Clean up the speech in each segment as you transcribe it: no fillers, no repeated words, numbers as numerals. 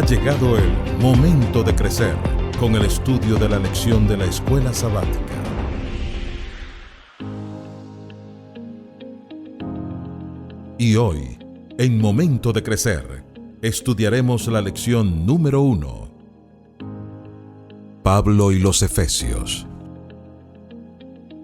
llegado el momento de crecer con el estudio de la lección de la escuela sabática. Y hoy, en Momento de Crecer, estudiaremos la lección número 1. Pablo y los Efesios.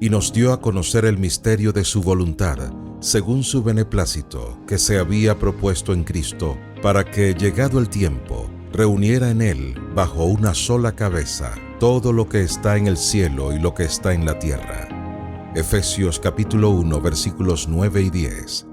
Y nos dio a conocer el misterio de su voluntad, según su beneplácito, que se había propuesto en Cristo, para que, llegado el tiempo, reuniera en él, bajo una sola cabeza, todo lo que está en el cielo y lo que está en la tierra. Efesios capítulo 1, versículos 9 y 10.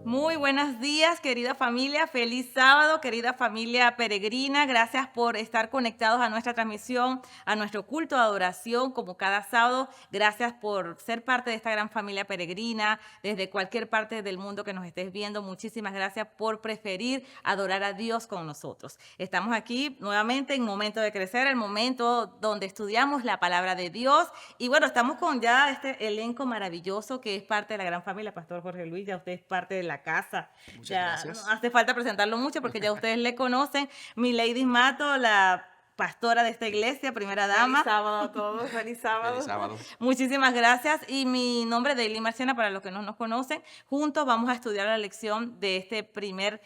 Muy buenos días, querida familia. Feliz sábado, querida familia peregrina. Gracias por estar conectados a nuestra transmisión, a nuestro culto de adoración, como cada sábado. Gracias por ser parte de esta gran familia peregrina, desde cualquier parte del mundo que nos estés viendo. Muchísimas gracias por preferir adorar a Dios con nosotros. Estamos aquí nuevamente en Momento de Crecer, el momento donde estudiamos la palabra de Dios. Y bueno, estamos con ya este elenco maravilloso que es parte de la gran familia. Pastor Jorge Luis, ya usted es parte de la casa. Muchas Ya gracias. no hace falta presentarlo mucho porque ya ustedes le conocen. Mi Lady Mato, la pastora de esta iglesia, primera dama. Feliz sábado a todos, feliz sábado. Feliz sábado. Muchísimas gracias. Y mi nombre es Daily Marciana, para los que no nos conocen. Juntos vamos a estudiar la lección de este primera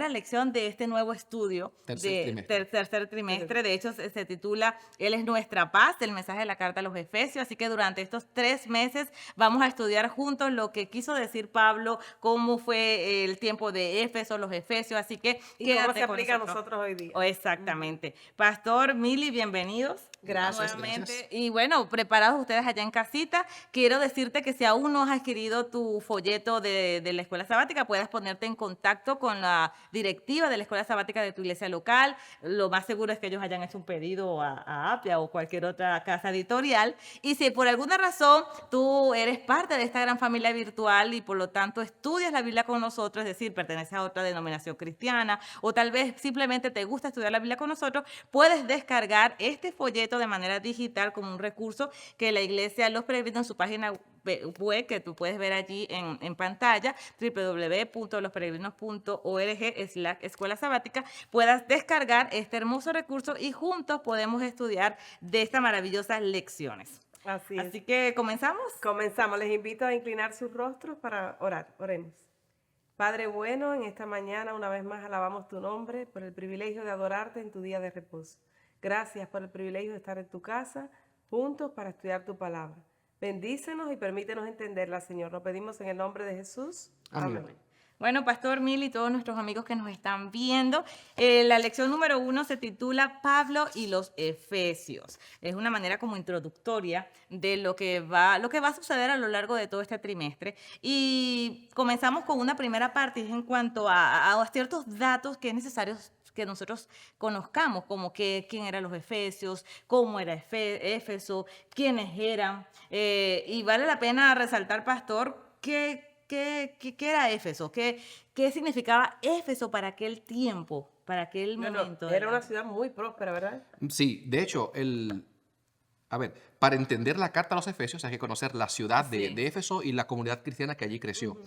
lección de este nuevo estudio tercer trimestre. De hecho, se titula Él es nuestra paz, el mensaje de la carta a los Efesios. Así que durante estos 3 meses vamos a estudiar juntos lo que quiso decir Pablo, cómo fue el tiempo de Éfeso, los Efesios. Así que ¿Y cómo se aplica a nosotros hoy día? Exactamente. Pastor, Mili, bienvenidos. Gracias. Nuevamente. Gracias. Y bueno, preparados ustedes allá en casita, quiero decirte que si aún no has adquirido tu folleto de la escuela sabática, puedas ponerte en contacto con la directiva de la escuela sabática de tu iglesia local. Lo más seguro es que ellos hayan hecho un pedido a Apia o cualquier otra casa editorial. Y si por alguna razón tú eres parte de esta gran familia virtual y por lo tanto estudias la Biblia con nosotros, es decir, perteneces a otra denominación cristiana o tal vez simplemente te gusta estudiar la Biblia con nosotros, puedes descargar este folleto de manera digital como un recurso que la iglesia Los Peregrinos en su página web, que tú puedes ver allí en pantalla, www.losperegrinos.org/escuela sabática, puedas descargar este hermoso recurso y juntos podemos estudiar de estas maravillosas lecciones. Así es. Así que comenzamos. Comenzamos. Les invito a inclinar sus rostros para orar. Oremos. Padre bueno, en esta mañana una vez más alabamos tu nombre por el privilegio de adorarte en tu día de reposo. Gracias por el privilegio de estar en tu casa juntos para estudiar tu palabra. Bendícenos y permítenos entenderla, Señor. Lo pedimos en el nombre de Jesús. Amén. Amén. Bueno, Pastor Mil y todos nuestros amigos que nos están viendo, la lección número 1 se titula Pablo y los Efesios. Es una manera como introductoria de lo que va a suceder a lo largo de todo este trimestre. Y comenzamos con una primera parte en cuanto a ciertos datos que es necesario que nosotros conozcamos, como quién eran los Efesios, cómo era Éfeso, quiénes eran. Y vale la pena resaltar, Pastor, ¿Qué era Éfeso? ¿Qué significaba Éfeso para aquel tiempo, para aquel momento? Era una ciudad muy próspera, ¿verdad? Sí, de hecho, para entender la carta a los Efesios hay que conocer la ciudad de Éfeso y la comunidad cristiana que allí creció.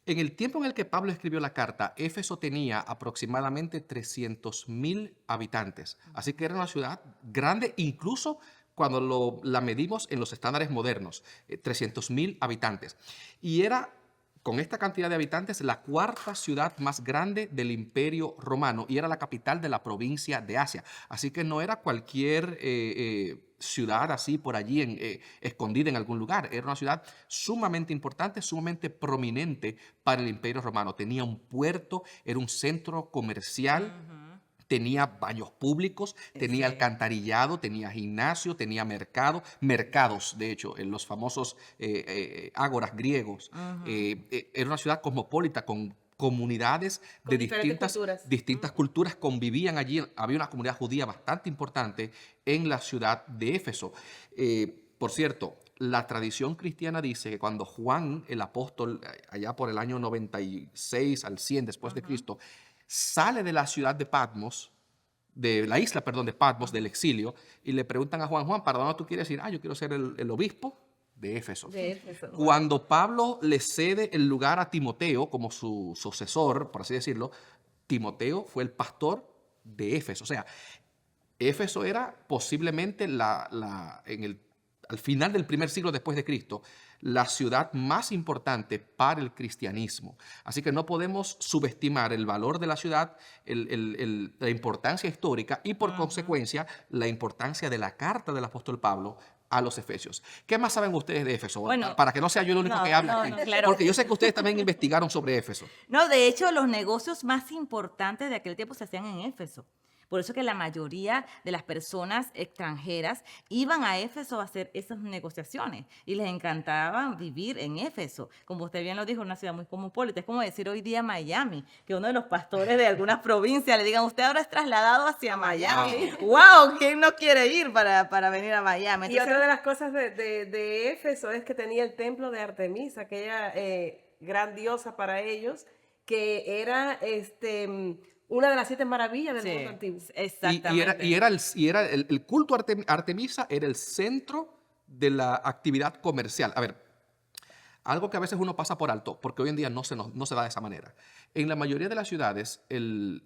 En el tiempo en el que Pablo escribió la carta, Éfeso tenía aproximadamente 300,000 habitantes. Así que era una ciudad grande, incluso cuando la medimos en los estándares modernos, 300,000 habitantes. Y era, con esta cantidad de habitantes, la cuarta ciudad más grande del Imperio Romano y era la capital de la provincia de Asia. Así que no era cualquier ciudad así por allí escondida en algún lugar. Era una ciudad sumamente importante, sumamente prominente para el Imperio Romano. Tenía un puerto, era un centro comercial. Tenía baños públicos, tenía alcantarillado, tenía gimnasio, tenía mercados, de hecho, en los famosos ágoras griegos. Era una ciudad cosmopolita con comunidades de distintas culturas convivían allí. Había una comunidad judía bastante importante en la ciudad de Éfeso. Por cierto, la tradición cristiana dice que cuando Juan, el apóstol, allá por el año 96 al 100 después de Cristo, sale de la ciudad de Patmos, de la isla, de Patmos, del exilio, y le preguntan a Juan, ¿para dónde tú quieres ir? Yo quiero ser el obispo de Éfeso. De Éfeso. Cuando Pablo le cede el lugar a Timoteo como su sucesor, por así decirlo, Timoteo fue el pastor de Éfeso. O sea, Éfeso era posiblemente al final del primer siglo después de Cristo, la ciudad más importante para el cristianismo. Así que no podemos subestimar el valor de la ciudad, la importancia histórica y por consecuencia la importancia de la carta del apóstol Pablo a los efesios. ¿Qué más saben ustedes de Éfeso? Bueno, para que no sea yo el único que hable aquí. claro. Porque yo sé que ustedes también investigaron sobre Éfeso. No, de hecho, los negocios más importantes de aquel tiempo se hacían en Éfeso. Por eso que la mayoría de las personas extranjeras iban a Éfeso a hacer esas negociaciones y les encantaba vivir en Éfeso. Como usted bien lo dijo, una ciudad muy cosmopolita. Es como decir hoy día Miami, que uno de los pastores de algunas provincias le digan, usted ahora es trasladado hacia Miami. ¡Wow! ¿Quién no quiere ir para venir a Miami? Y otra de las cosas de Éfeso es que tenía el templo de Artemisa, aquella gran diosa para ellos, que era una de las 7 maravillas del mundo antiguo. Exactamente. Y era el culto a Artemisa era el centro de la actividad comercial. A ver, algo que a veces uno pasa por alto, porque hoy en día no se da de esa manera. En la mayoría de las ciudades, el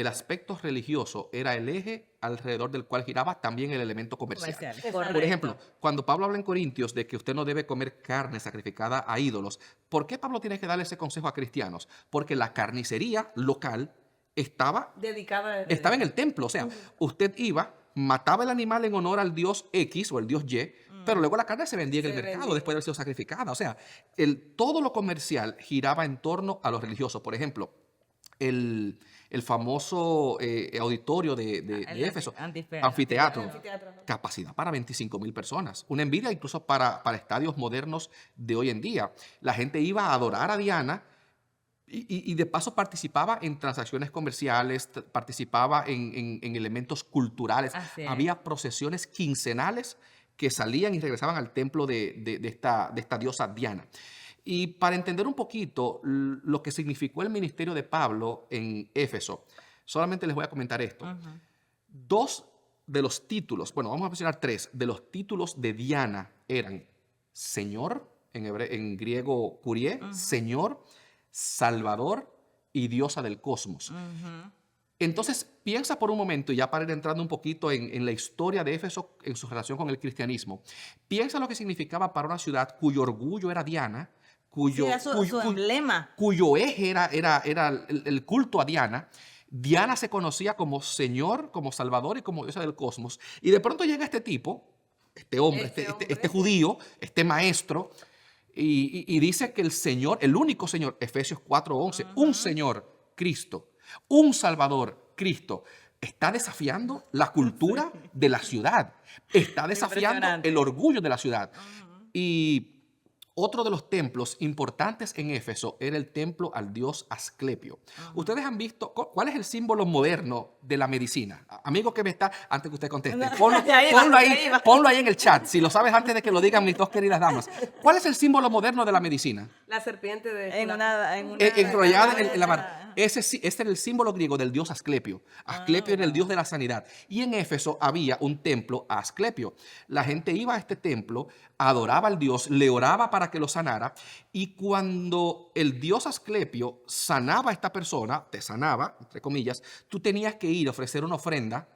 aspecto religioso era el eje alrededor del cual giraba también el elemento comercial. Por ejemplo, cuando Pablo habla en Corintios de que usted no debe comer carne sacrificada a ídolos, ¿por qué Pablo tiene que darle ese consejo a cristianos? Porque la carnicería local estaba en el templo. O sea, usted iba, mataba el animal en honor al dios X o el dios Y, pero luego la carne se vendía en el mercado después de haber sido sacrificada. O sea, todo lo comercial giraba en torno a lo religioso. Por ejemplo, el famoso auditorio de Éfeso, anfiteatro, capacidad para 25,000 personas. Una envidia incluso para estadios modernos de hoy en día. La gente iba a adorar a Diana y de paso participaba en transacciones comerciales, participaba en elementos culturales. Había procesiones quincenales que salían y regresaban al templo de esta diosa Diana. Y para entender un poquito lo que significó el ministerio de Pablo en Éfeso, solamente les voy a comentar esto. 2 de los títulos, bueno, vamos a mencionar 3, de los títulos de Diana eran Señor, en griego Curie, Señor, Salvador y diosa del cosmos. Entonces, piensa por un momento, y ya para ir entrando un poquito en la historia de Éfeso en su relación con el cristianismo, piensa lo que significaba para una ciudad cuyo orgullo era Diana, cuyo emblema, cuyo eje era el culto a Diana. Diana se conocía como Señor, como Salvador y como diosa del cosmos. Y de pronto llega este tipo, este hombre, este judío, este maestro, y dice que el Señor, el único Señor, Efesios 4:11, un Señor, Cristo, un Salvador, Cristo, está desafiando la cultura de la ciudad, está desafiando el orgullo de la ciudad. Y otro de los templos importantes en Éfeso era el templo al dios Asclepio. Ustedes han visto, ¿cuál es el símbolo moderno de la medicina? Amigo que me está, antes que usted conteste, ponlo ahí en el chat, si lo sabes antes de que lo digan mis 2 queridas damas. ¿Cuál es el símbolo moderno de la medicina? La serpiente enrollada en la mano. Ese era el símbolo griego del dios Asclepio. Asclepio era el dios de la sanidad. Y en Éfeso había un templo a Asclepio. La gente iba a este templo, adoraba al dios, le oraba para que lo sanara. Y cuando el dios Asclepio sanaba a esta persona, te sanaba, entre comillas, tú tenías que ir a ofrecer una ofrenda,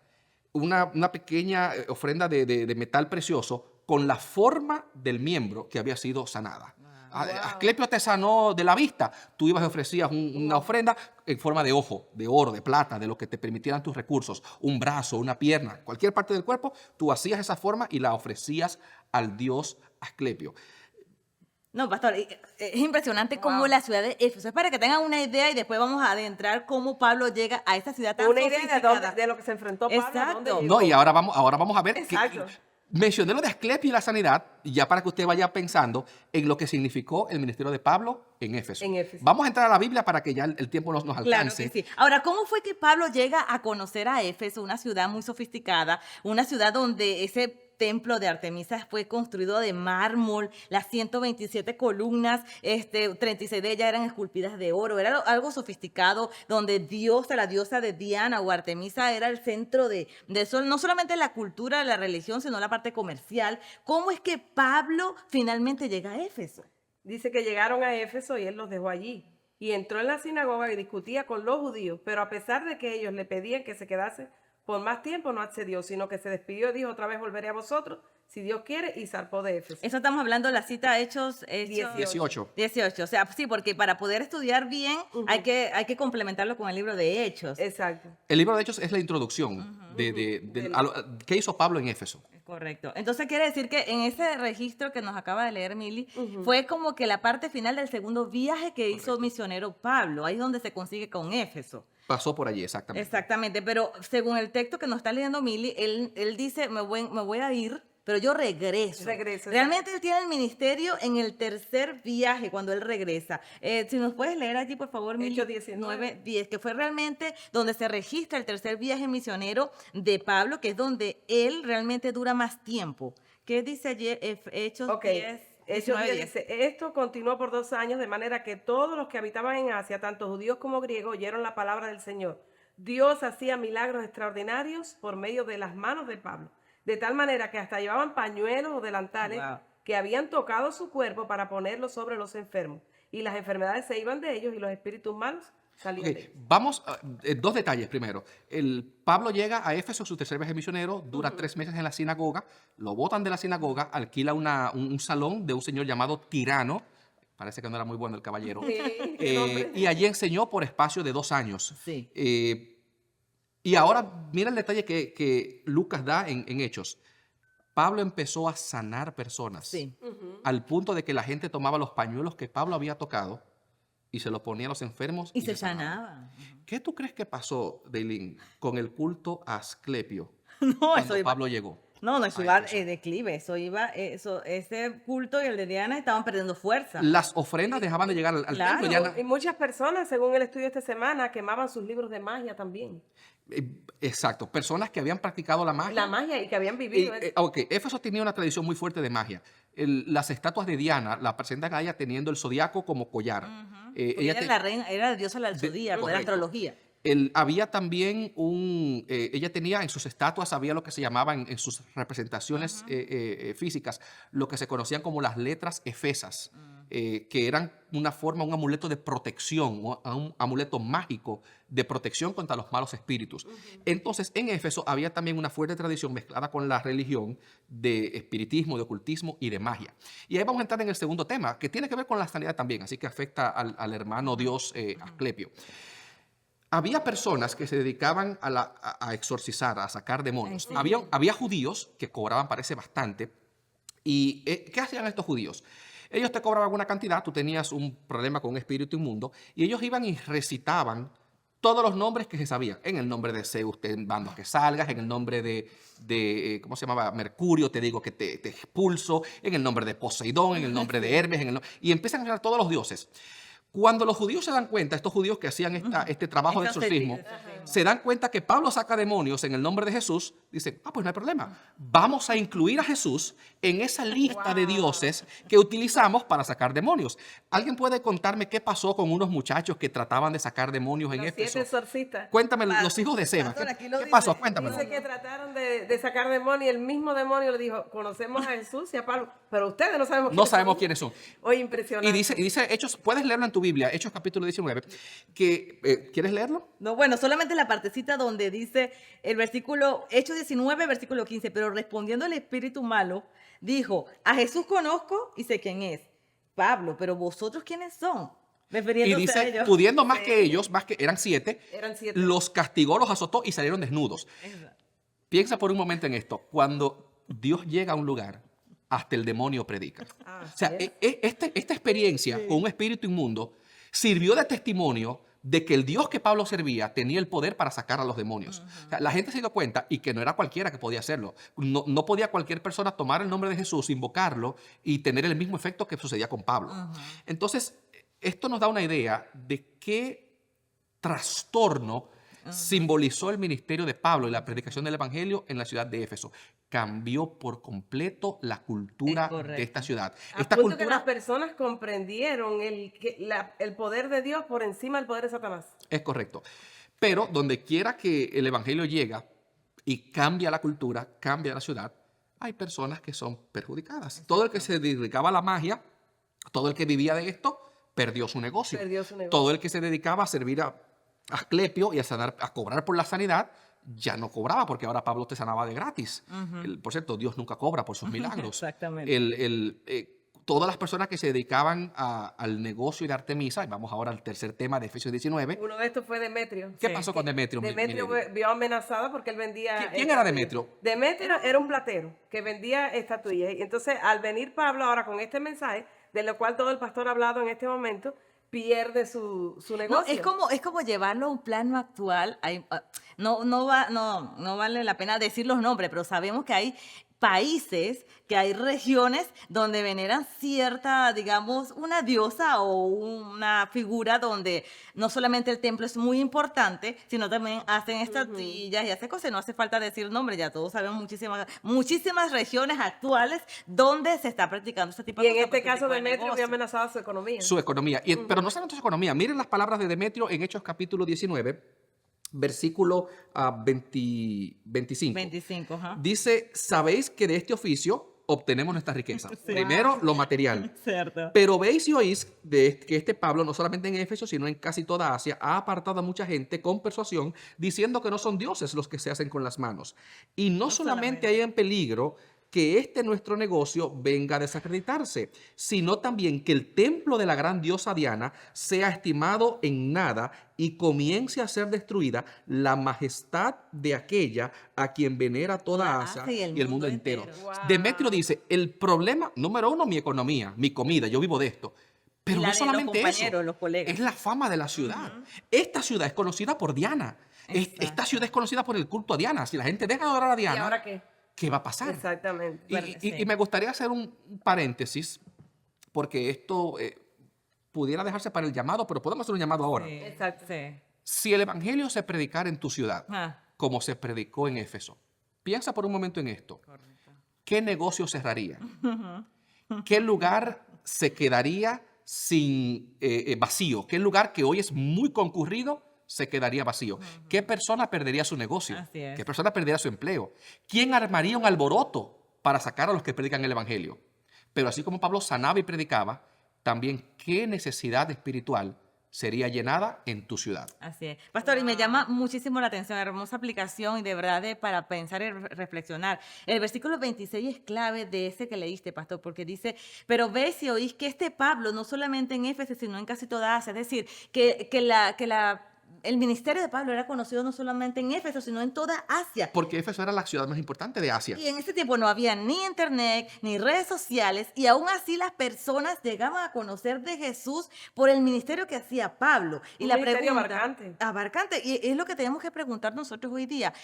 una pequeña ofrenda de metal precioso con la forma del miembro que había sido sanada. Asclepio te sanó de la vista, tú ibas y ofrecías una ofrenda en forma de ojo, de oro, de plata, de lo que te permitieran tus recursos, un brazo, una pierna, cualquier parte del cuerpo, tú hacías esa forma y la ofrecías al dios Asclepio. No, pastor, es impresionante cómo la ciudad de Éfeso, es para que tengan una idea y después vamos a adentrar cómo Pablo llega a esta ciudad tan sofisticada. De lo que se enfrentó Pablo. Exacto. No, y ahora vamos a ver mencioné lo de Asclepio y la sanidad, ya para que usted vaya pensando en lo que significó el ministerio de Pablo en Éfeso. Vamos a entrar a la Biblia para que ya el tiempo nos alcance. Claro que sí. Ahora, ¿cómo fue que Pablo llega a conocer a Éfeso, una ciudad muy sofisticada, una ciudad donde ese templo de Artemisa fue construido de mármol, las 127 columnas, 36 de ellas eran esculpidas de oro, era algo sofisticado, donde la diosa de Diana o Artemisa era el centro de eso, no solamente la cultura, la religión, sino la parte comercial. ¿Cómo es que Pablo finalmente llega a Éfeso? Dice que llegaron a Éfeso y él los dejó allí. Y entró en la sinagoga y discutía con los judíos, pero a pesar de que ellos le pedían que se quedase por más tiempo, no accedió, sino que se despidió y dijo, otra vez volveré a vosotros, si Dios quiere, y zarpó de Éfeso. Eso estamos hablando de la cita Hechos 18. 18, o sea, sí, porque para poder estudiar bien hay que complementarlo con el libro de Hechos. Exacto. El libro de Hechos es la introducción ¿qué hizo Pablo en Éfeso? Correcto. Entonces quiere decir que en ese registro que nos acaba de leer Mili, fue como que la parte final del segundo viaje que hizo misionero Pablo, ahí es donde se consigue con Éfeso. Pasó por allí, exactamente. Exactamente, pero según el texto que nos está leyendo Mili, él dice, me voy a ir, pero yo regreso. Realmente él tiene el ministerio en el tercer viaje cuando él regresa. Si nos puedes leer allí, por favor, Mili. Hechos 19, 10, que fue realmente donde se registra el tercer viaje misionero de Pablo, que es donde él realmente dura más tiempo. ¿Qué dice allí Hechos 10? Hechos 10 dice, esto continuó por 2 años, de manera que todos los que habitaban en Asia, tanto judíos como griegos, oyeron la palabra del Señor. Dios hacía milagros extraordinarios por medio de las manos de Pablo, de tal manera que hasta llevaban pañuelos o delantales que habían tocado su cuerpo para ponerlos sobre los enfermos. Y las enfermedades se iban de ellos y los espíritus malos salían de ellos. Vamos a 2 detalles primero. Pablo llega a Éfeso, su tercer viaje misionero, dura 3 meses en la sinagoga, lo botan de la sinagoga, alquila un salón de un señor llamado Tirano, parece que no era muy bueno el caballero, y allí enseñó por espacio de 2 años. Sí. Y ahora mira el detalle que Lucas da en Hechos. Pablo empezó a sanar personas, Sí. al punto de que la gente tomaba los pañuelos que Pablo había tocado y se los ponía a los enfermos. Y se les sanaba. sanaba. ¿Qué tú crees que pasó, Daylin, con el culto a Asclepio No, cuando eso iba. Pablo llegó? No, eso a iba Éfeso? declive, ese culto y el de Diana estaban perdiendo fuerza. Las ofrendas dejaban de llegar al Claro. templo. Y muchas personas, según el estudio esta semana, quemaban sus libros de magia también. Exacto, personas que habían practicado la magia. La magia y que habían vivido eso. Ok, Éfeso tenía una tradición muy fuerte de magia. Las estatuas de Diana la presentan a ella teniendo el zodiaco como collar. Porque ella era la reina, era la diosa del zodíaco, de la correcto. astrología. Había también ella tenía en sus estatuas, había lo que se llamaba en sus representaciones físicas, lo que se conocían como las letras efesas, que eran una forma, un amuleto de protección, un amuleto mágico de protección contra los malos espíritus. Entonces, en Éfeso había también una fuerte tradición mezclada con la religión de espiritismo, de ocultismo y de magia. Y ahí vamos a entrar en el segundo tema, que tiene que ver con la sanidad también, así que afecta al hermano Dios Asclepio. Había personas que se dedicaban a exorcizar, a sacar demonios. Sí. Había judíos que cobraban, parece, bastante. ¿Y qué hacían estos judíos? Ellos te cobraban una cantidad, tú tenías un problema con un espíritu inmundo, y ellos iban y recitaban todos los nombres que se sabían. En el nombre de Zeus te mando a que salgas, en el nombre de ¿cómo se llamaba? Mercurio te digo que te expulso, en el nombre de Poseidón, en el nombre de Hermes, y empiezan a mencionar todos los dioses. Cuando los judíos se dan cuenta, estos judíos que hacían este trabajo de exorcismo, se dan cuenta que Pablo saca demonios en el nombre de Jesús, dicen, pues no hay problema, vamos a incluir a Jesús en esa lista de dioses que utilizamos para sacar demonios. ¿Alguien puede contarme qué pasó con unos muchachos que trataban de sacar demonios en Los 7 Éfeso? exorcistas. Cuéntame, los hijos de Seba, Pastor, aquí lo ¿qué dice. pasó? Cuéntamelo. Dice que trataron de sacar demonios y el mismo demonio le dijo, conocemos a Jesús y a Pablo, pero ustedes no sabemos No sabemos quiénes son. Oye, impresionante. Y dice Hechos, puedes leerlo en tu Biblia, Hechos capítulo 19, que, ¿quieres leerlo? No, bueno, solamente la partecita donde dice el versículo, Hechos 19, versículo 15, pero respondiendo el espíritu malo, dijo, a Jesús conozco y sé quién es. Pablo, pero vosotros quiénes son. Y Refiriéndose a dice, ellos. pudiendo más que ellos, eran 7, Eran 7. los castigó, los azotó y salieron desnudos. Piensa por un momento en esto. Cuando Dios llega a un lugar, hasta el demonio predica. O sea, esta experiencia con un espíritu inmundo sirvió de testimonio de que el Dios que Pablo servía tenía el poder para sacar a los demonios. O sea, la gente se dio cuenta y que no era cualquiera que podía hacerlo. No podía cualquier persona tomar el nombre de Jesús, invocarlo y tener el mismo efecto que sucedía con Pablo. Entonces, esto nos da una idea de qué trastorno simbolizó el ministerio de Pablo y la predicación del evangelio en la ciudad de Éfeso. Cambió por completo la cultura de esta ciudad. A Esta punto que las cultura personas comprendieron el poder de Dios por encima del poder de Satanás. es correcto. Pero donde quiera que el evangelio llega y cambia la cultura, cambia la ciudad, hay personas que son perjudicadas. Todo el que se dedicaba a la magia, todo el que vivía de esto, perdió su negocio. Perdió su negocio. Todo el que se dedicaba a servir a Asclepio y a cobrar por la sanidad, ya no cobraba, porque ahora Pablo te sanaba de gratis. Por cierto, Dios nunca cobra por sus milagros. Exactamente. Todas las personas que se dedicaban al negocio de Artemisa, y vamos ahora al tercer tema de Efesios 19. Uno de estos fue Demetrio. ¿Qué pasó con Demetrio? Demetrio vio amenazada porque él vendía... ¿Quién era Demetrio? Demetrio era un platero que vendía estatuillas. Y entonces, al venir Pablo ahora con este mensaje, de lo cual todo el pastor ha hablado en este momento, pierde su No, negocio. es como llevarlo a un plano actual. No vale la pena decir los nombres, pero sabemos que hay países, que hay regiones donde veneran cierta, digamos, una diosa o una figura donde no solamente el templo es muy importante, sino también hacen estatuillas y hacen cosas. No hace falta decir nombres, ya todos sabemos muchísimas regiones actuales donde se está practicando este tipo Y de en cosas. este este caso tipo de Demetrio vio negocio. amenazada su economía. Su economía. Pero no solamente su economía. Miren las palabras de Demetrio en Hechos capítulo 19, versículo 25. 25, ajá. Dice, sabéis que de este oficio obtenemos nuestra riqueza. Sí. Primero, lo material. Cierto. Pero veis y oís que este Pablo, no solamente en Éfeso, sino en casi toda Asia, ha apartado a mucha gente con persuasión, diciendo que no son dioses los que se hacen con las manos. Y no solamente hay en peligro que este nuestro negocio venga a desacreditarse, sino también que el templo de la gran diosa Diana sea estimado en nada y comience a ser destruida la majestad de aquella a quien venera toda Asia y el mundo entero. Wow. Demetrio dice, el problema número uno, mi economía, mi comida, yo vivo de esto. Pero Y la no de los solamente eso, compañeros, los colegas. es la fama de la ciudad. Esta ciudad es conocida por Diana. Esta ciudad es conocida por el culto a Diana. Si la gente deja de adorar a ¿Y Diana, ahora qué? ¿qué va a pasar? Exactamente. Y me gustaría hacer un paréntesis, porque esto pudiera dejarse para el llamado, pero podemos hacer un llamado ahora. Sí, Exacto. sí. Si el evangelio se predicara en tu ciudad, Ah, como se predicó en Éfeso, piensa por un momento en esto. ¿Qué negocio cerraría? ¿Qué lugar se quedaría sin vacío? ¿Qué lugar que hoy es muy concurrido se quedaría vacío? ¿Qué persona perdería su negocio? Así es. ¿Qué persona perdería su empleo? ¿Quién armaría un alboroto para sacar a los que predican el evangelio? Pero así como Pablo sanaba y predicaba, también qué necesidad espiritual sería llenada en tu ciudad. así es. Pastor, y me llama muchísimo la atención, hermosa aplicación y de verdad para pensar y reflexionar. El versículo 26 es clave de ese que leíste, pastor, porque dice, pero ves y oís que este Pablo, no solamente en Éfeso, sino en casi toda Asia, es decir, el ministerio de Pablo era conocido no solamente en Éfeso, sino en toda Asia. Porque Éfeso era la ciudad más importante de Asia. Y en ese tiempo no había ni internet, ni redes sociales, y aún así las personas llegaban a conocer de Jesús por el ministerio que hacía Pablo. Y Un la ministerio pregunta, abarcante. abarcante. Y es lo que tenemos que preguntar nosotros hoy día.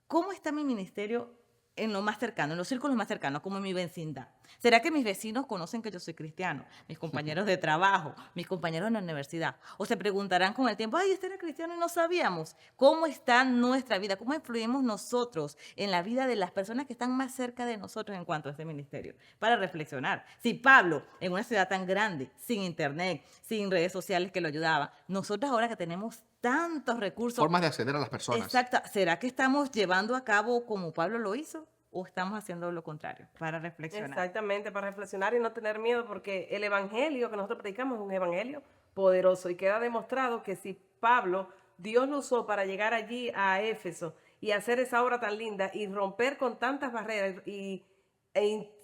¿Cómo está mi ministerio en lo más cercano, en los círculos más cercanos, como en mi vecindad? ¿Será que mis vecinos conocen que yo soy cristiano? Mis compañeros de trabajo, mis compañeros en la universidad. O se preguntarán con el tiempo, ay, este era cristiano y no sabíamos. ¿Cómo está nuestra vida? ¿Cómo influimos nosotros en la vida de las personas que están más cerca de nosotros en cuanto a este ministerio? Para reflexionar. Si Pablo, en una ciudad tan grande, sin internet, sin redes sociales que lo ayudaban, nosotros ahora que tenemos tantos recursos. Formas de acceder a las personas. Exacto. ¿Será que estamos llevando a cabo como Pablo lo hizo? ¿O estamos haciendo lo contrario? Para reflexionar. Exactamente, para reflexionar y no tener miedo, porque el evangelio que nosotros predicamos es un evangelio poderoso y queda demostrado que si Pablo, Dios lo usó para llegar allí a Éfeso y hacer esa obra tan linda y romper con tantas barreras e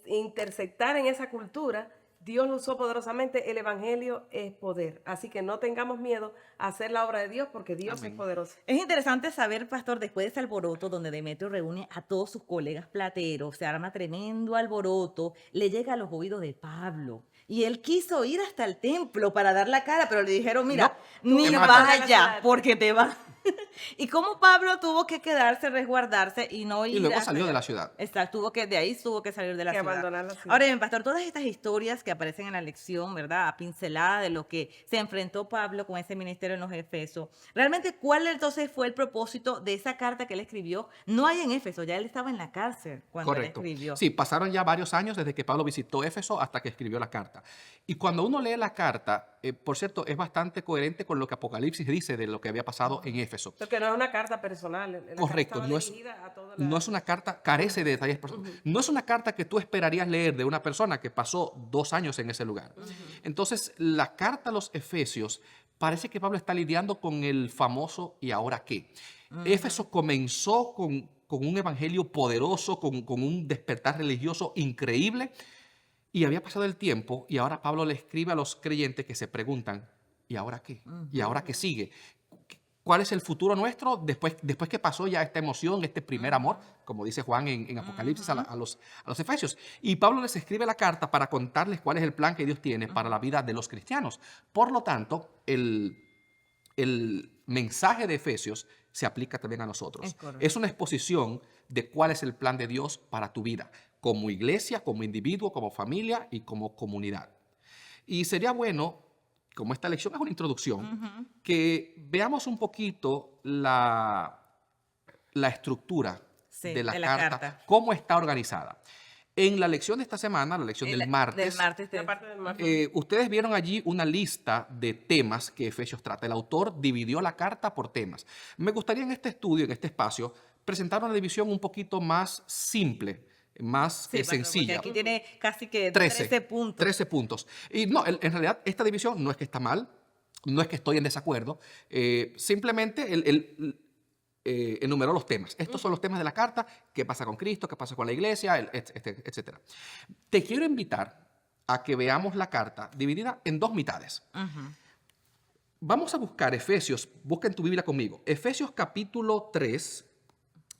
intersectar en esa cultura, Dios lo usó poderosamente. El evangelio es poder, así que no tengamos miedo a hacer la obra de Dios, porque Dios Amén. es poderoso. Es interesante saber, pastor, después de ese alboroto donde Demetrio reúne a todos sus colegas plateros, se arma tremendo alboroto, le llega a los oídos de Pablo. Y él quiso ir hasta el templo para dar la cara, pero le dijeron, mira, No, ni te vas matan. allá, porque te vas. Y cómo Pablo tuvo que quedarse, resguardarse y no ir Y luego hasta salió de allá. la ciudad. Exacto, de ahí tuvo que salir de la Que ciudad. abandonar la ciudad. Ahora bien, pastor, todas estas historias que aparecen en la lección, ¿verdad? A pincelada de lo que se enfrentó Pablo con ese ministerio en los Efesios. Realmente, ¿cuál entonces fue el propósito de esa carta que él escribió? No hay en Éfeso, ya él estaba en la cárcel cuando él Correcto. escribió. Sí, pasaron ya varios años desde que Pablo visitó Éfeso hasta que escribió la carta. Y cuando uno lee la carta, por cierto, es bastante coherente con lo que Apocalipsis dice de lo que había pasado en Éfeso. Porque no es una carta personal. La carta Correcto, estaba no es, dirigida a toda la- no es una carta, carece de detalles personales. No es una carta que tú esperarías leer de una persona que pasó 2 años en ese lugar. Entonces, la carta a los Efesios parece que Pablo está lidiando con el famoso ¿y ahora qué? Éfeso comenzó con un evangelio poderoso, con un despertar religioso increíble, y había pasado el tiempo y ahora Pablo le escribe a los creyentes que se preguntan, ¿y ahora qué? ¿Y ahora qué sigue? ¿Cuál es el futuro nuestro después que pasó ya esta emoción, este primer amor, como dice Juan en Apocalipsis a los Efesios? Y Pablo les escribe la carta para contarles cuál es el plan que Dios tiene para la vida de los cristianos. Por lo tanto, el mensaje de Efesios se aplica también a nosotros. Es correcto. Es una exposición de cuál es el plan de Dios para tu vida, como iglesia, como individuo, como familia y como comunidad. Y sería bueno, como esta lección es una introducción, que veamos un poquito la estructura Sí, de la de la carta, carta. cómo está organizada. En la lección de esta semana, la lección del martes, Del martes. la parte del martes. ustedes vieron allí una lista de temas que Efesios trata. El autor dividió la carta por temas. Me gustaría en este estudio, en este espacio, presentar una división un poquito más simple, más Sí, patrón, sencilla. porque aquí tiene casi que 13 13 puntos. 13 puntos. Y no, en realidad esta división no es que está mal, no es que estoy en desacuerdo, simplemente enumeró los temas. Estos son los temas de la carta, qué pasa con Cristo, qué pasa con la iglesia, etc. Te quiero invitar a que veamos la carta dividida en 2 mitades. Vamos a buscar Efesios, busca en tu Biblia conmigo, Efesios capítulo 3,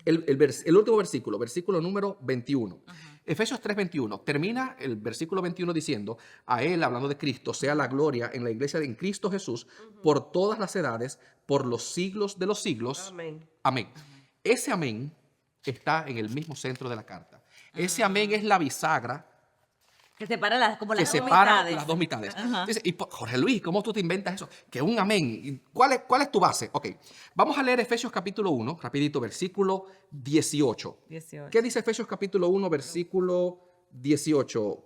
el último versículo, versículo número 21. Efesios 3:21, termina el versículo 21 diciendo, a él, hablando de Cristo, sea la gloria en la iglesia en Cristo Jesús, por todas las edades, por los siglos de los siglos. Amén. Amén. Ese amén está en el mismo centro de la carta. Ese amén es la bisagra Que separa como que las dos separa mitades. las 2 mitades. Ajá. Dice, Jorge Luis, ¿cómo tú te inventas eso? Que un amén. ¿Cuál es tu base? Ok, vamos a leer Efesios capítulo 1, rapidito, versículo 18. 18. ¿Qué dice Efesios capítulo 1, versículo 18?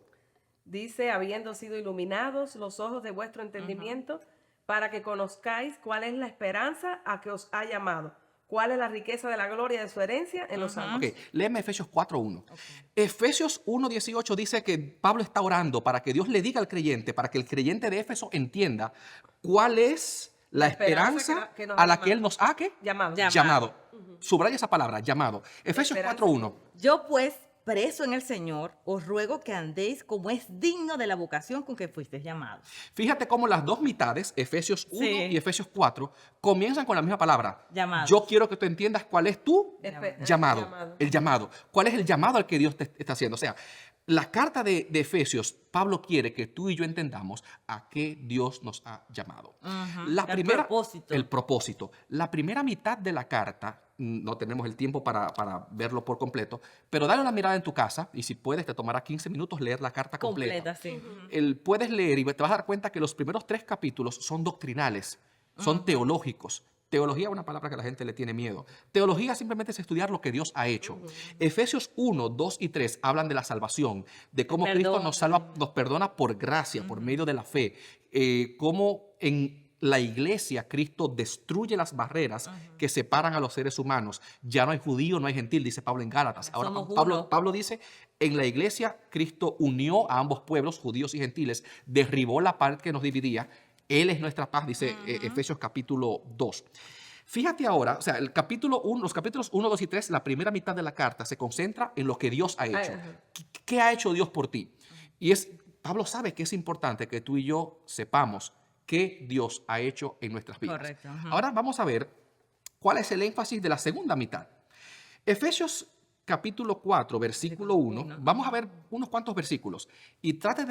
Dice, habiendo sido iluminados los ojos de vuestro entendimiento, para que conozcáis cuál es la esperanza a que os ha llamado, cuál es la riqueza de la gloria de su herencia en los santos. Ok, léeme Efesios 4.1. Efesios 1.18 dice que Pablo está orando para que Dios le diga al creyente, para que el creyente de Éfeso entienda cuál es la esperanza que nos a ha la que Él llamado. nos ha ¿qué? Llamado. Llamado. Subraya esa palabra, llamado. Efesios esperanza. 4.1. Yo pues, preso en el Señor, os ruego que andéis como es digno de la vocación con que fuisteis llamados. Fíjate cómo las 2 mitades, Efesios 1 Sí. y Efesios 4, comienzan con la misma palabra. Llamado. Yo quiero que tú entiendas cuál es tu llamado. Llamado. El llamado. ¿Cuál es el llamado al que Dios te está haciendo? O sea, la carta de Efesios, Pablo quiere que tú y yo entendamos a qué Dios nos ha llamado. El propósito. El propósito. La primera mitad de la carta, no tenemos el tiempo para verlo por completo, pero dale una mirada en tu casa y si puedes te tomará 15 minutos leer la carta completa. Completa, sí. Puedes leer y te vas a dar cuenta que los primeros 3 capítulos son doctrinales, son teológicos. Teología es una palabra que a la gente le tiene miedo. Teología simplemente es estudiar lo que Dios ha hecho. Efesios 1, 2 y 3 hablan de la salvación, de cómo Perdón. Cristo nos salva, nos perdona por gracia, por medio de la fe. Cómo en la iglesia Cristo destruye las barreras que separan a los seres humanos. Ya no hay judío, no hay gentil, dice Pablo en Gálatas. Ahora Somos uno. Pablo dice, en la iglesia Cristo unió a ambos pueblos, judíos y gentiles, derribó la pared que nos dividía. Él es nuestra paz, dice Efesios capítulo 2. Fíjate ahora, o sea, los capítulos 1, 2 y 3, la primera mitad de la carta se concentra en lo que Dios ha hecho. ¿Qué ha hecho Dios por ti? Y Pablo sabe que es importante que tú y yo sepamos qué Dios ha hecho en nuestras vidas. Correcto. Ahora vamos a ver cuál es el énfasis de la segunda mitad. Efesios capítulo 4, versículo 1. Vamos a ver unos cuantos versículos y trate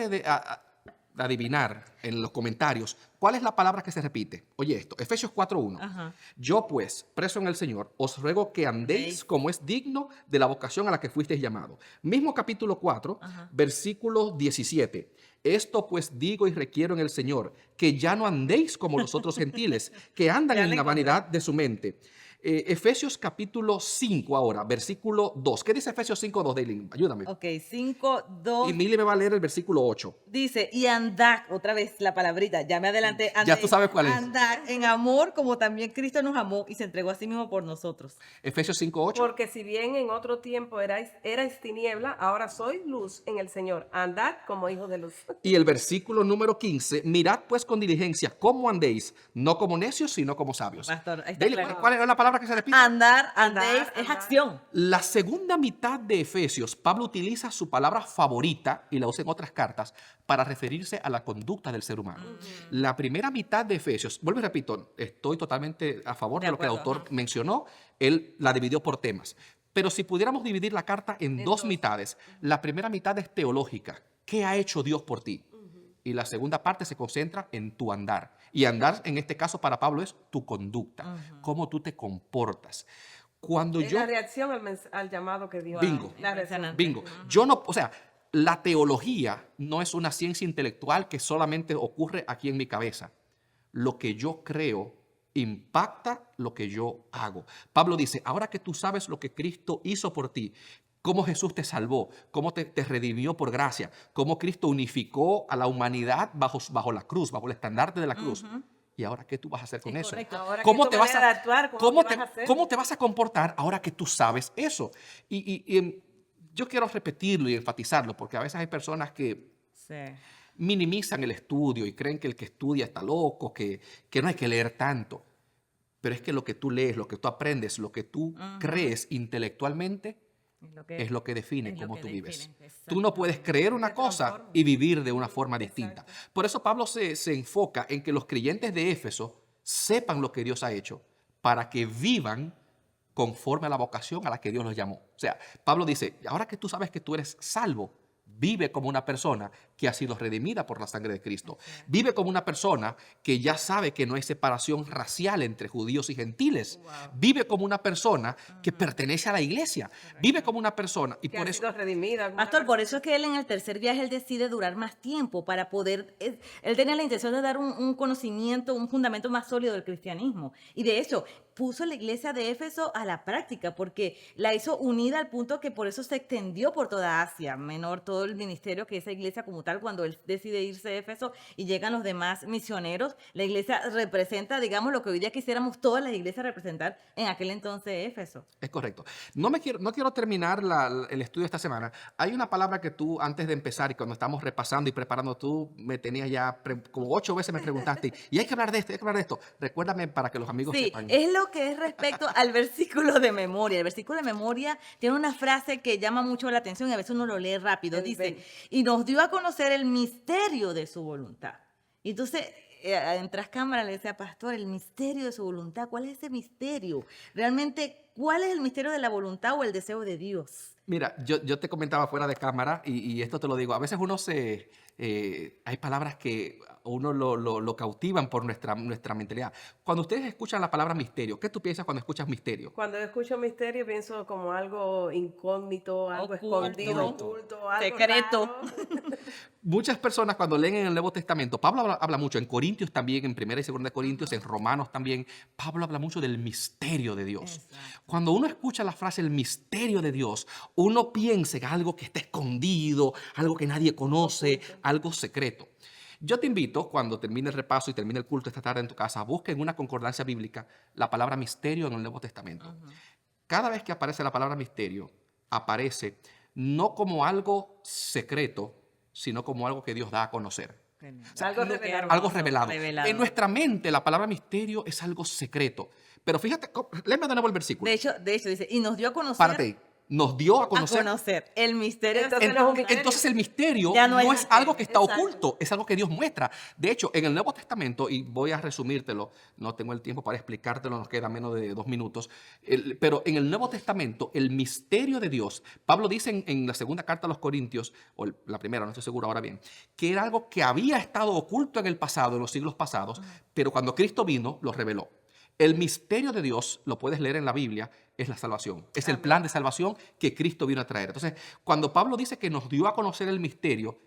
adivinar en los comentarios cuál es la palabra que se repite. Oye esto, Efesios 4:1. Ajá. Yo pues, preso en el Señor, os ruego que andéis como es digno de la vocación a la que fuisteis llamados. Mismo capítulo 4, versículo 17. Esto pues digo y requiero en el Señor, que ya no andéis como los otros gentiles, que andan en la vanidad de su mente. Efesios capítulo 5 ahora, versículo 2. ¿Qué dice Efesios 5:2, Daylin? Ayúdame. Ok, 5, 2. Y Mili me va a leer el versículo 8. Dice, y andad, otra vez la palabrita, ya me adelanté. Ya tú sabes cuál es. Andad en amor como también Cristo nos amó y se entregó a sí mismo por nosotros. Efesios 5:8. Porque si bien en otro tiempo erais tiniebla, ahora sois luz en el Señor. Andad como hijos de luz. Y el versículo número 15, mirad pues con diligencia cómo andéis, no como necios, sino como sabios. Pastor, ahí está Daylin, claro. ¿cuál es la palabra que se repite? Andar, andéis, es andar. acción. La segunda mitad de Efesios, Pablo utiliza su palabra favorita, y la usa en otras cartas, para referirse a la conducta del ser humano. La primera mitad de Efesios, vuelvo y repito, estoy totalmente a favor de lo que el acuerdo, autor mencionó, él la dividió por temas. Pero si pudiéramos dividir la carta en dos mitades, la primera mitad es teológica. ¿Qué ha hecho Dios por ti? Y la segunda parte se concentra en tu andar. Y andar, en este caso, para Pablo es tu conducta, cómo tú te comportas. Cuando Es yo... la reacción al llamado que dio. Bingo. La reacción. Bingo. Yo no, o sea, la teología no es una ciencia intelectual que solamente ocurre aquí en mi cabeza. Lo que yo creo impacta lo que yo hago. Pablo dice, ahora que tú sabes lo que Cristo hizo por ti, cómo Jesús te salvó, cómo te redimió por gracia, cómo Cristo unificó a la humanidad bajo la cruz, bajo el estandarte de la cruz. ¿Y ahora qué tú vas a hacer con eso? correcto. Ahora, ¿Cómo ¿qué te tu vas manera a de actuar? cómo ¿Qué vas a hacer? cómo te vas a comportar ahora que tú sabes eso? Yo quiero repetirlo y enfatizarlo porque a veces hay personas que Sí. minimizan el estudio y creen que el que estudia está loco, que no hay que leer tanto. Pero es que lo que tú lees, lo que tú aprendes, lo que tú crees intelectualmente es lo que define es lo cómo que tú vives. define, Tú no puedes creer una cosa y vivir de una forma distinta. Por eso Pablo se enfoca en que los creyentes de Éfeso sepan lo que Dios ha hecho para que vivan conforme a la vocación a la que Dios los llamó. O sea, Pablo dice, ahora que tú sabes que tú eres salvo, vive como una persona que ha sido redimida por la sangre de Cristo. Vive como una persona que ya sabe que no hay separación racial entre judíos y gentiles. Vive como una persona que pertenece a la iglesia. Vive como una persona y Que por ha eso... sido redimida. alguna Pastor, cosa. por eso es que él en el tercer viaje él decide durar más tiempo para poder, él tenía la intención de dar un conocimiento, un fundamento más sólido del cristianismo. Y de hecho, puso la iglesia de Éfeso a la práctica porque la hizo unida al punto que por eso se extendió por toda Asia Menor, todo el ministerio que esa iglesia como tal, cuando él decide irse de Éfeso y llegan los demás misioneros, la iglesia representa, digamos, lo que hoy día quisiéramos todas las iglesias representar en aquel entonces Éfeso. Es correcto. No quiero terminar el estudio esta semana. Hay una palabra que tú, antes de empezar y cuando estamos repasando y preparando, tú me tenías ya, como 8 veces me preguntaste, y hay que hablar de esto, hay que hablar de esto. Recuérdame para que los amigos Sí, sepan. es lo que es respecto al versículo de memoria. El versículo de memoria tiene una frase que llama mucho la atención y a veces uno lo lee rápido. El Dice, ven. y nos dio a conocer el misterio de su voluntad. Y entonces, en tras cámara le decía, pastor, el misterio de su voluntad. ¿Cuál es ese misterio? Realmente, ¿cuál es el misterio de la voluntad o el deseo de Dios? Mira, yo te comentaba fuera de cámara y esto te lo digo. A veces uno hay palabras que uno lo cautivan por nuestra mentalidad. Cuando ustedes escuchan la palabra misterio, ¿qué tú piensas cuando escuchas misterio? Cuando yo escucho misterio pienso como algo incógnito, algo Oculto. escondido, oculto, algo Secreto. raro. Muchas personas cuando leen en el Nuevo Testamento, Pablo habla mucho, en Corintios también, en 1 y 2 de Corintios, en Romanos también, Pablo habla mucho del misterio de Dios. Exacto. Cuando uno escucha la frase el misterio de Dios, uno piensa en algo que está escondido, algo que nadie conoce, algo secreto. Yo te invito, cuando termine el repaso y termine el culto esta tarde en tu casa, busca en una concordancia bíblica la palabra misterio en el Nuevo Testamento. Cada vez que aparece la palabra misterio, aparece no como algo secreto, sino como algo que Dios da a conocer. O sea, Algo revelado. Algo revelado. Revelado. En nuestra mente la palabra misterio es algo secreto. Pero fíjate, léeme de nuevo el versículo. De hecho dice, y nos dio a conocer... Párate ahí. nos dio a A conocer. conocer el misterio. Entonces, no es un misterio. Entonces el misterio Ya no, no hay es misterio. algo que está Exacto. oculto, es algo que Dios muestra. De hecho, en el Nuevo Testamento, y voy a resumírtelo, no tengo el tiempo para explicártelo, nos queda menos de 2 minutos, pero en el Nuevo Testamento, el misterio de Dios, Pablo dice en la segunda carta a los Corintios, o la primera, no estoy seguro ahora bien, que era algo que había estado oculto en el pasado, en los siglos pasados, pero cuando Cristo vino, lo reveló. El misterio de Dios, lo puedes leer en la Biblia, es la salvación. Es el plan de salvación que Cristo vino a traer. Entonces, cuando Pablo dice que nos dio a conocer el misterio,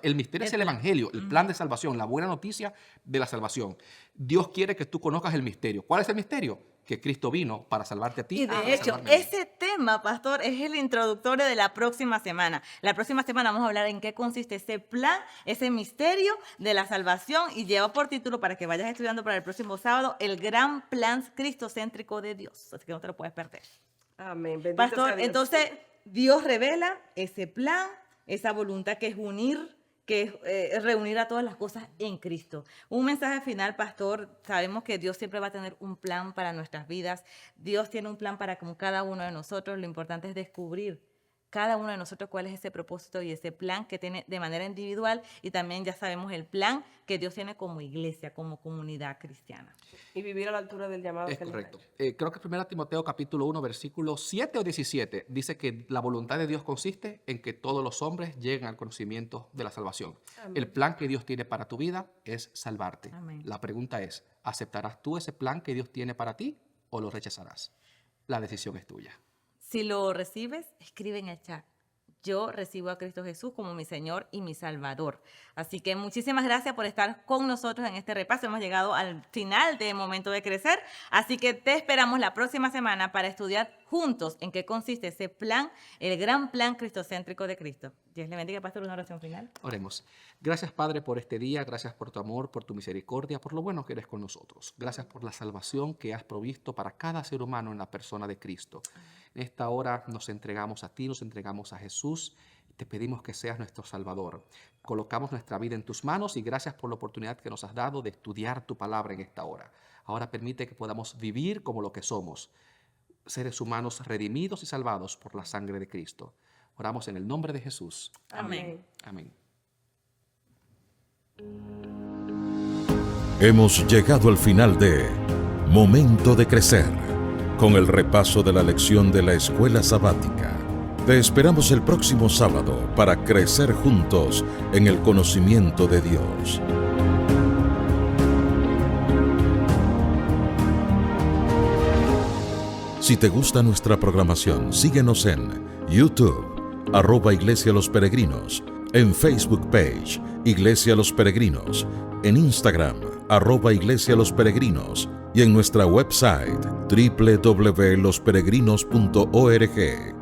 el misterio es el evangelio, el plan de salvación, la buena noticia de la salvación. Dios quiere que tú conozcas el misterio. ¿Cuál es el misterio? Que Cristo vino para salvarte a ti. Y de hecho, ese tema, pastor, es el introductorio de la próxima semana. La próxima semana vamos a hablar en qué consiste ese plan, ese misterio de la salvación, y lleva por título, para que vayas estudiando para el próximo sábado, el gran plan cristocéntrico de Dios. Así que no te lo puedes perder. Amén. Bendito sea Pastor, Dios. entonces Dios revela ese plan, esa voluntad que es unir, que es reunir a todas las cosas en Cristo. Un mensaje final, pastor. Sabemos que Dios siempre va a tener un plan para nuestras vidas. Dios tiene un plan para con cada uno de nosotros. Lo importante es descubrir cada uno de nosotros cuál es ese propósito y ese plan que tiene de manera individual, y también ya sabemos el plan que Dios tiene como iglesia, como comunidad cristiana. Y vivir a la altura del llamado. Es que Él correcto. ha hecho. Creo que 1 Timoteo capítulo 1, versículo 7 o 17, dice que la voluntad de Dios consiste en que todos los hombres lleguen al conocimiento de la salvación. Amén. El plan que Dios tiene para tu vida es salvarte. Amén. La pregunta es, ¿aceptarás tú ese plan que Dios tiene para ti o lo rechazarás? La decisión es tuya. Si lo recibes, escribe en el chat: yo recibo a Cristo Jesús como mi Señor y mi Salvador. Así que muchísimas gracias por estar con nosotros en este repaso. Hemos llegado al final de Momento de Crecer. Así que te esperamos la próxima semana para estudiar juntos en qué consiste ese plan, el gran plan cristocéntrico de Cristo. Dios le bendiga, pastor. Una oración final. Oremos. Gracias, Padre, por este día. Gracias por tu amor, por tu misericordia, por lo bueno que eres con nosotros. Gracias por la salvación que has provisto para cada ser humano en la persona de Cristo. En esta hora nos entregamos a ti, nos entregamos a Jesús. Te pedimos que seas nuestro Salvador. Colocamos nuestra vida en tus manos y gracias por la oportunidad que nos has dado de estudiar tu palabra en esta hora. Ahora permite que podamos vivir como lo que somos, seres humanos redimidos y salvados por la sangre de Cristo. Oramos en el nombre de Jesús. Amén. Amén. Hemos llegado al final de Momento de Crecer, con el repaso de la lección de la Escuela Sabática. Te esperamos el próximo sábado para crecer juntos en el conocimiento de Dios. Si te gusta nuestra programación, síguenos en YouTube, @Iglesia Los Peregrinos, en Facebook page, Iglesia Los Peregrinos, en Instagram, @Iglesia Los Peregrinos, y en nuestra website, www.losperegrinos.org.